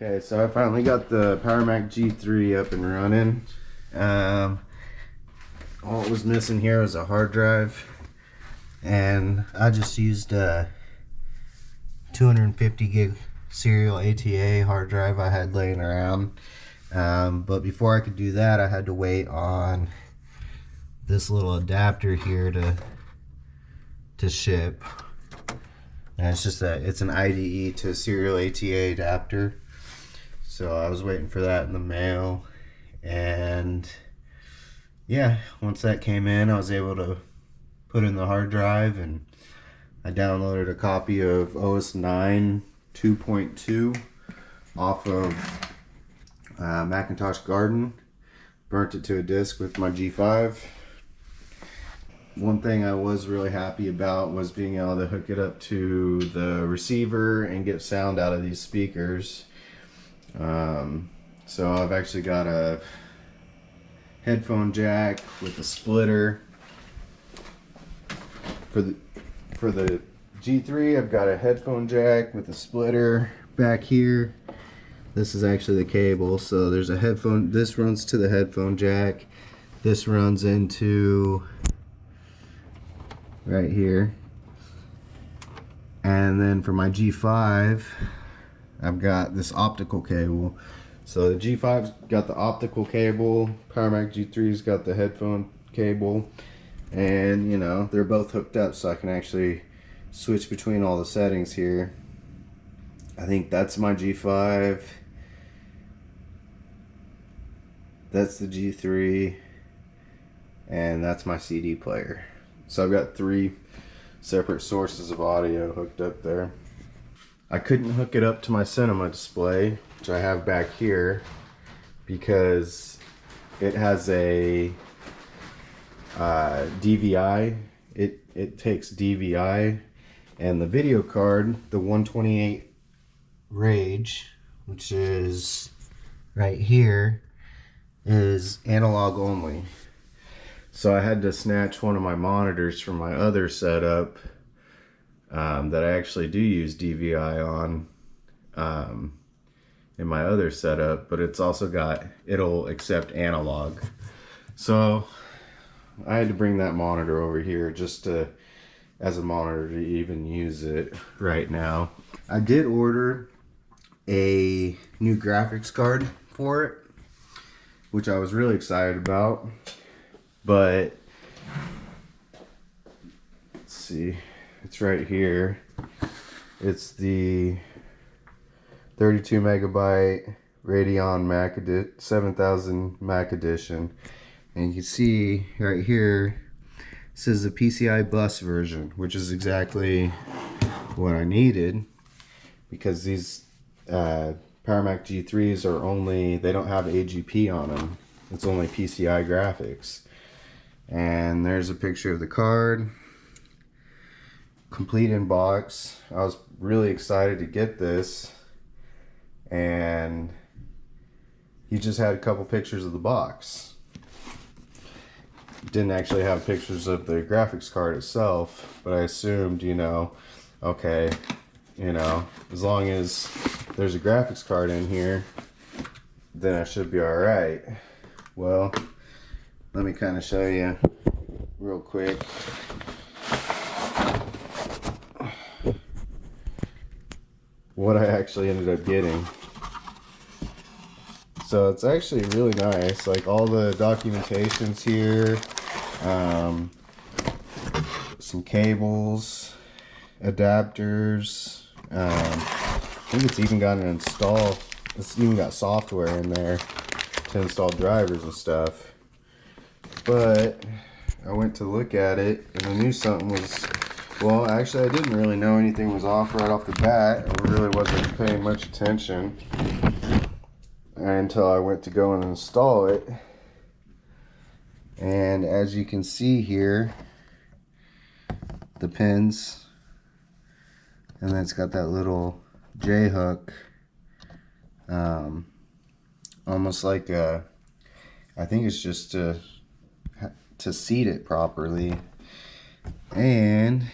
Okay, so I finally got the Powermac G3 up and running. All it was missing here was a hard drive, and I just used a 250 gig serial ATA hard drive I had laying around. But before I could do that, I had to wait on this little adapter here to ship. And it's just it's an IDE to serial ATA adapter. So I was waiting for that in the mail, and yeah, once that came in, I was able to put in the hard drive, and I downloaded a copy of OS 9 2.2 off of Macintosh Garden, burnt it to a disk with my G5. One thing I was really happy about was being able to hook it up to the receiver and get sound out of these speakers. So I've actually got a headphone jack with a splitter. For the G3, I've got a headphone jack with a splitter back here. This is actually the cable. So there's a headphone, this runs to the headphone jack. This runs into right here. And then for my G5, I've got this optical cable. So the G5's got the optical cable, Powermac G3's got the headphone cable, and you know, they're both hooked up, so I can actually switch between all the settings here. I think that's my G5, that's the G3, and that's my CD player. So I've got 3 separate sources of audio hooked up there. I couldn't hook it up to my cinema display, which I have back here, because it has a DVI. It takes DVI, and the video card, the 128 Rage, which is right here, is analog only. So I had to snatch one of my monitors from my other setup that I actually do use DVI on in my other setup, but it's also got, it'll accept analog. So I had to bring that monitor over here just as a monitor to even use it right now. I did order a new graphics card for it, which I was really excited about, but let's see, it's right here. It's the 32 megabyte Radeon Mac 7000 Mac Edition, and you can see right here it says the PCI bus version, which is exactly what I needed, because these Powermac G3s are only, they don't have AGP on them. It's only PCI graphics. And there's a picture of the card, complete in box. I was really excited to get this, and he just had a couple pictures of the box. Didn't actually have pictures of the graphics card itself, but I assumed, you know, okay, you know, as long as there's a graphics card in here, then I should be alright. Well, let me kind of show you real quick. What I actually ended up getting. So it's actually really nice, like all the documentation's here, some cables, adapters, I think it's even got it's even got software in there to install drivers and stuff. But I went to look at it and I knew something was, well, actually I didn't really know anything was off right off the bat. I really wasn't paying much attention until I went to go and install it. And as you can see here, the pins, and then it's got that little J hook, almost like a, I think it's just to seat it properly. And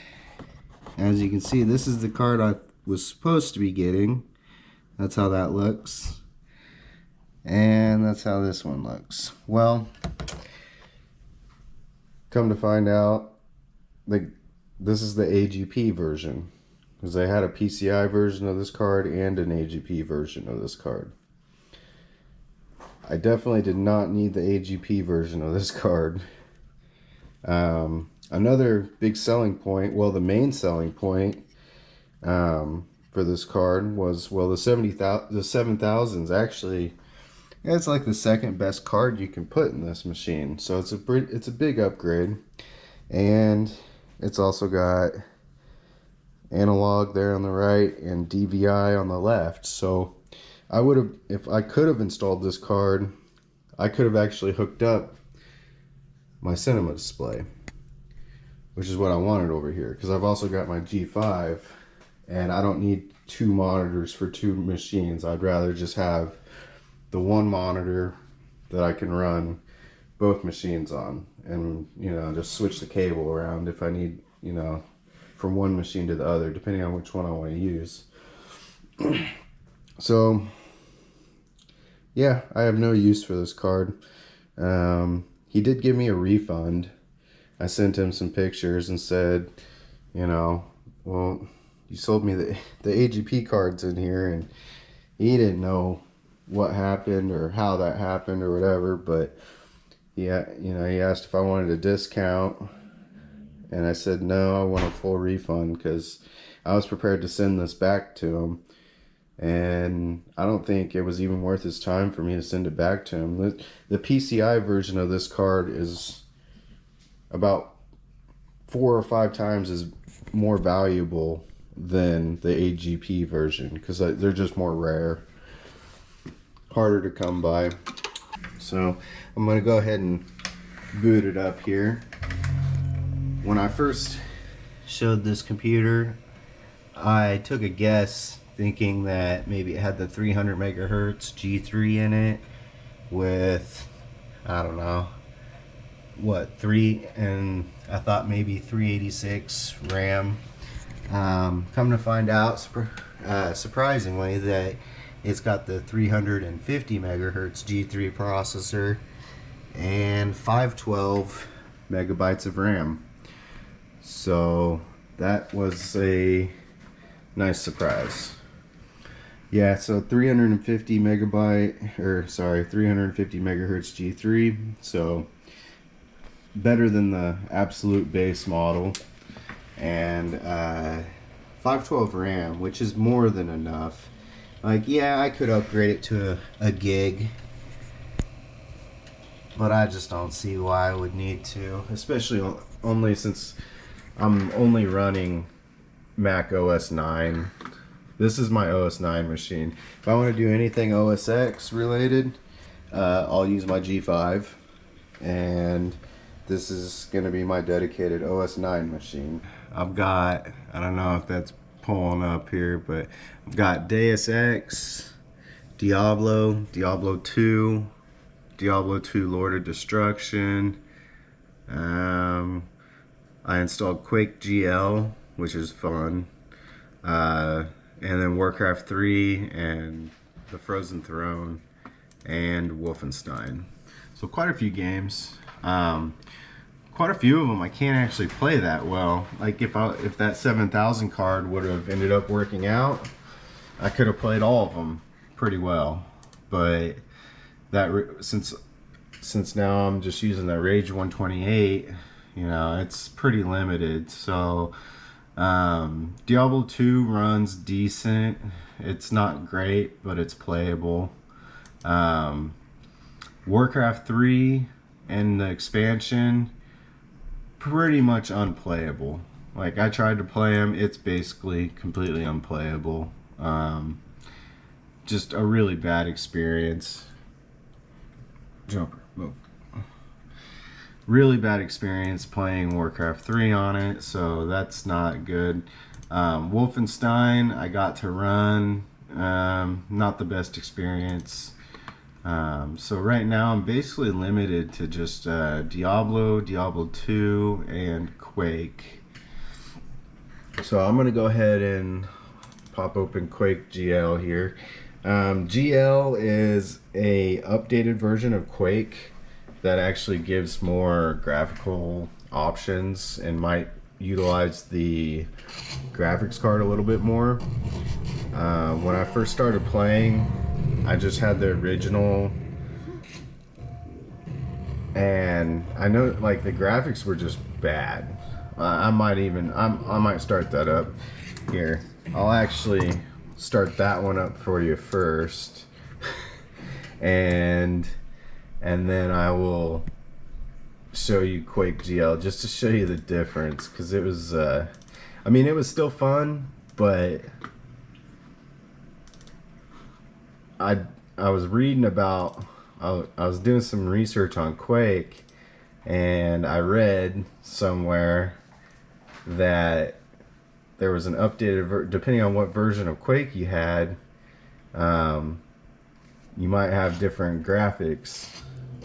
as you can see, this is the card I was supposed to be getting. That's how that looks. And that's how this one looks. Well, come to find out, this is the AGP version, because they had a PCI version of this card and an AGP version of this card. I definitely did not need the AGP version of this card. Another big selling point, well, the main selling point for this card was, well, the 7000s actually, it's like the second best card you can put in this machine. So it's a big upgrade, and it's also got analog there on the right and DVI on the left. So I would have, if I could have installed this card, I could have actually hooked up my cinema display, which is what I wanted over here, because I've also got my G5 and I don't need two monitors for two machines. I'd rather just have the one monitor that I can run both machines on, and just switch the cable around if I need, from one machine to the other, depending on which one I want to use. So yeah, I have no use for this card. He did give me a refund. I sent him some pictures and said, well, you sold me the AGP cards in here, and he didn't know what happened or how that happened or whatever, but yeah, he asked if I wanted a discount, and I said no, I want a full refund, because I was prepared to send this back to him, and I don't think it was even worth his time for me to send it back to him. The PCI version of this card is about 4 or 5 times as more valuable than the AGP version, because they're just more rare, harder to come by. So I'm going to go ahead and boot it up here. When I first showed this computer, I took a guess thinking that maybe it had the 300 megahertz G3 in it with, I don't know, what, 3, and I thought maybe 386 RAM. Come to find out, surprisingly, that it's got the 350 megahertz G3 processor and 512 megabytes of RAM. So that was a nice surprise. Yeah, so 350 megahertz G3, so better than the absolute base model, and 512 RAM, which is more than enough. Like, yeah, I could upgrade it to a gig, but I just don't see why I would need to, especially only since I'm only running Mac OS 9. This is my OS 9 machine. If I want to do anything OS X related, I'll use my G5, and this is going to be my dedicated OS 9 machine. I've got, I don't know if that's pulling up here, but I've got Deus Ex, Diablo 2, Diablo 2 Lord of Destruction. I installed Quake GL, which is fun. And then Warcraft 3 and The Frozen Throne and Wolfenstein. So quite a few games. Quite a few of them I can't actually play that well. Like if that 7000 card would have ended up working out, I could have played all of them pretty well. But that since now I'm just using the Rage 128, it's pretty limited. So Diablo 2 runs decent. It's not great, but it's playable. Warcraft 3 and the expansion, pretty much unplayable. Like, I tried to play them, it's basically completely unplayable. Just a really bad experience. Jumper, move. Really bad experience playing Warcraft 3 on it, so that's not good. Wolfenstein, I got to run, not the best experience. So right now I'm basically limited to just Diablo 2, and Quake. So I'm gonna go ahead and pop open Quake GL here. GL is a updated version of Quake that actually gives more graphical options and might utilize the graphics card a little bit more. When I first started playing, I just had the original, and I know like the graphics were just bad. I might start that up here. I'll actually start that one up for you first, and then I will show you Quake GL just to show you the difference, because it was I mean, it was still fun, but I was reading about, I was doing some research on Quake, and I read somewhere that there was an updated depending on what version of Quake you had, you might have different graphics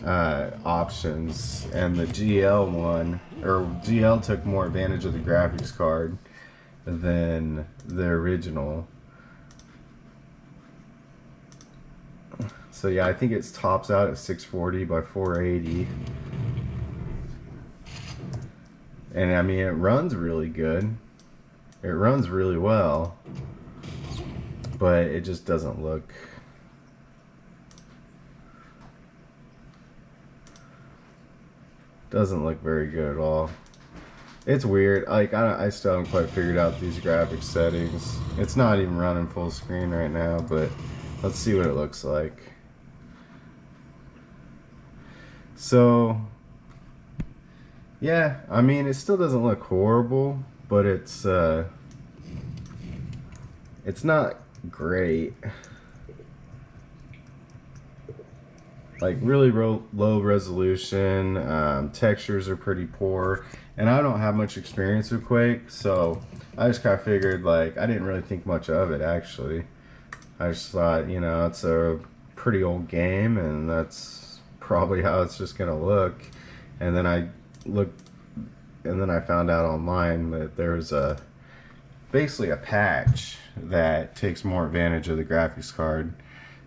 options, and the GL one, or GL, took more advantage of the graphics card than the original. So yeah, I think it tops out at 640 by 480. And I mean, it runs really good. It runs really well. But it just doesn't look very good at all. It's weird. Like, I still haven't quite figured out these graphics settings. It's not even running full screen right now, but let's see what it looks like. So yeah, I mean, it still doesn't look horrible, but it's not great. Like, really low resolution, textures are pretty poor, and I don't have much experience with Quake, so I just kind of figured, like, I didn't really think much of it, actually. I just thought, you know, it's a pretty old game, and that's probably how it's just gonna look. And then I found out online that there's basically a patch that takes more advantage of the graphics card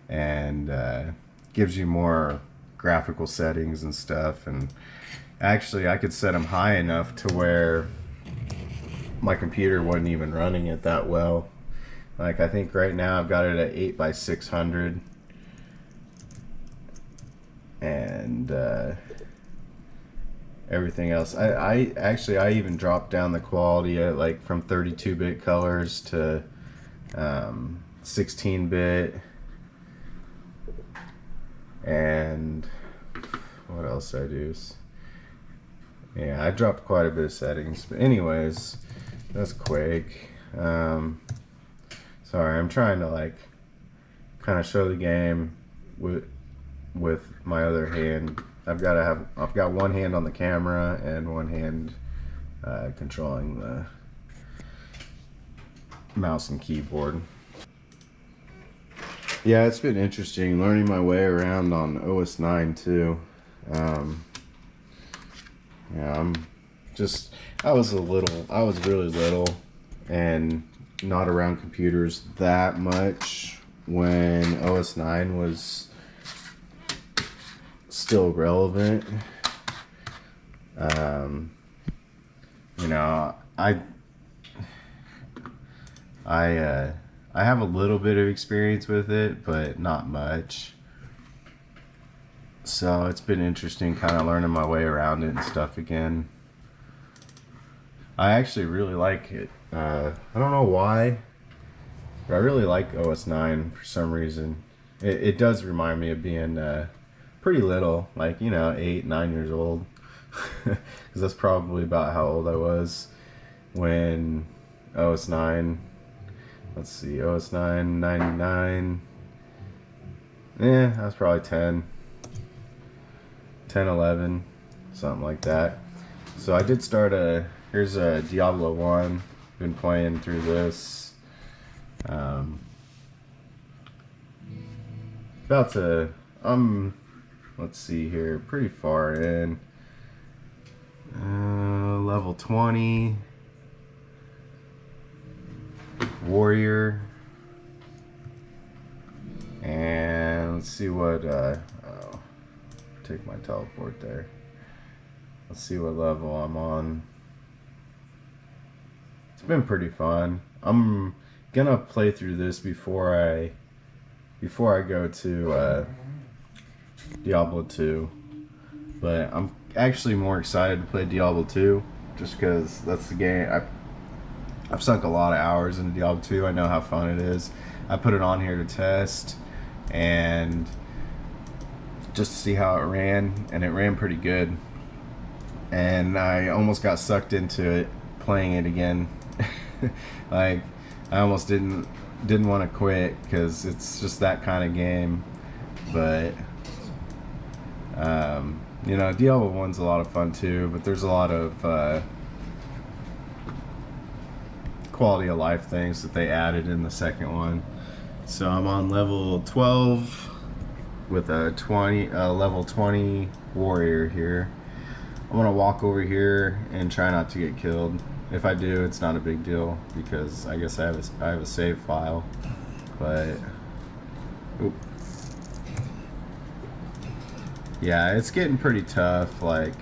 and gives you more graphical settings and stuff. And actually, I could set them high enough to where my computer wasn't even running it that well. Like, I think right now I've got it at 8 by 600, and everything else, I actually even dropped down the quality at, like, from 32-bit colors to 16-bit, and what else did I do? Yeah, I dropped quite a bit of settings, but anyways, that's Quake. Sorry, I'm trying to, like, kind of show the game with my other hand. I've got one hand on the camera and one hand controlling the mouse and keyboard. Yeah, it's been interesting learning my way around on OS 9 too. Yeah, I was really little and not around computers that much when OS 9 was still relevant. You know, I have a little bit of experience with it, but not much. So it's been interesting kind of learning my way around it and stuff again. I actually really like it. I don't know why, but I really like OS 9 for some reason. It does remind me of being pretty little, like, you know, 8, 9 years old. Because that's probably about how old I was when OS 9, let's see, OS 9, 99, I was probably 10, 11, something like that. So I did start here's a Diablo 1, been playing through this. About to, let's see here, pretty far in. Level 20. Warrior. And let's see what, oh, take my teleport there. Let's see what level I'm on. It's been pretty fun. I'm gonna play through this before I go to Diablo 2. But I'm actually more excited to play Diablo 2 just because that's the game. I've sunk a lot of hours into Diablo 2. I know how fun it is. I put it on here to test and just to see how it ran, and it ran pretty good. And I almost got sucked into it, playing it again. Like, I almost didn't want to quit because it's just that kind of game. But you know, Diablo 1's a lot of fun too, but there's a lot of quality of life things that they added in the second one. So I'm on level 12 with a level 20 warrior here. I'm gonna walk over here and try not to get killed. If I do, it's not a big deal because I guess I have a save file. But oop. Yeah, it's getting pretty tough. Like,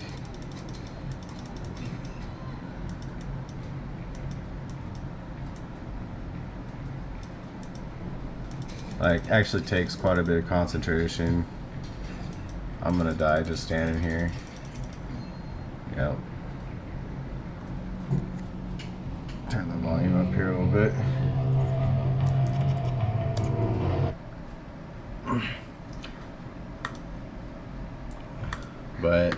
actually takes quite a bit of concentration. I'm gonna die just standing here. Yep. Turn the volume up here a little bit. But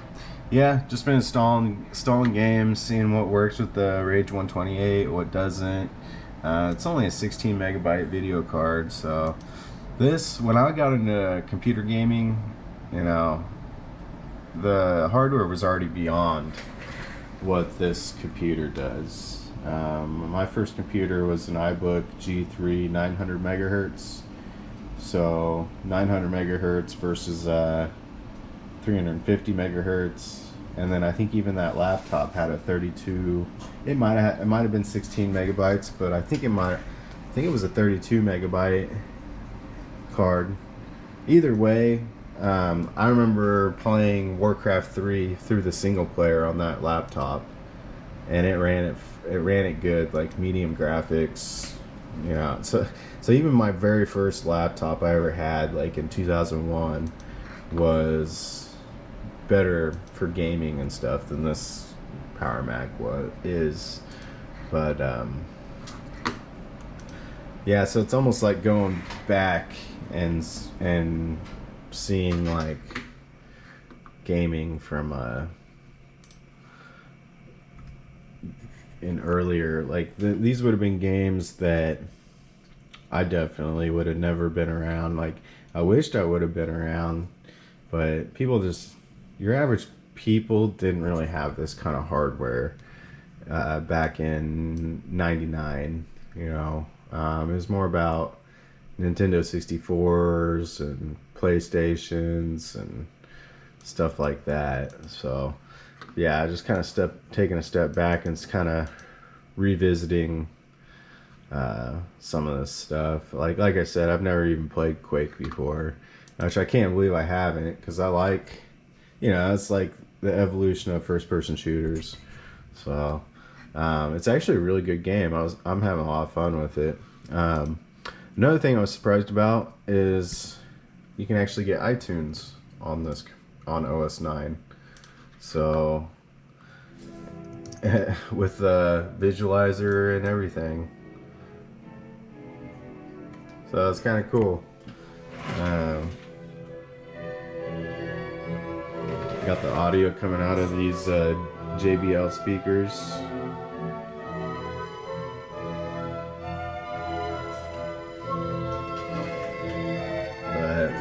yeah, just been installing games, seeing what works with the Rage 128, what doesn't. It's only a 16 megabyte video card, so this, when I got into computer gaming, you know, the hardware was already beyond what this computer does. My first computer was an iBook G3 900 megahertz. So 900 megahertz versus 350 megahertz, and then I think even that laptop had a 32. It might have been 16 megabytes, but I think it was a 32 megabyte card. Either way, I remember playing Warcraft 3 through the single player on that laptop, and it ran it good, like medium graphics, you know. So even my very first laptop I ever had, like in 2001, was better for gaming and stuff than this Powermac is. But yeah, so it's almost like going back and seeing like gaming from in earlier, like these would have been games that I definitely would have never been around. Like, I wished I would have been around, but people just, your average people didn't really have this kind of hardware back in '99. You know, it was more about Nintendo 64s and PlayStations and stuff like that. So yeah, I just kind of taking a step back and kind of revisiting some of this stuff. Like I said, I've never even played Quake before, which I can't believe I haven't, because I like, you know, it's like the evolution of first-person shooters. So it's actually a really good game. I'm having a lot of fun with it. Another thing I was surprised about is you can actually get iTunes on OS 9. So with the visualizer and everything. So that's kind of cool. Got the audio coming out of these JBL speakers. But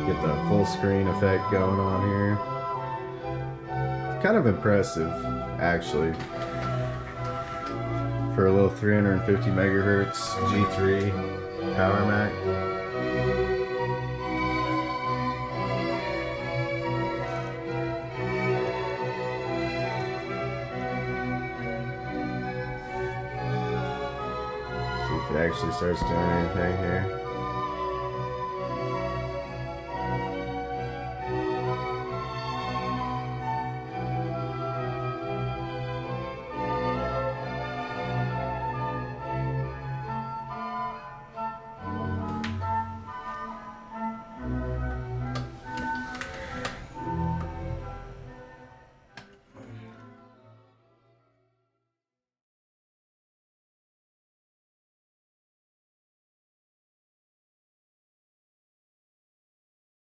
get the full screen effect going on here. It's kind of impressive, actually, for a little 350 megahertz G3 Powermac. it actually starts doing anything here.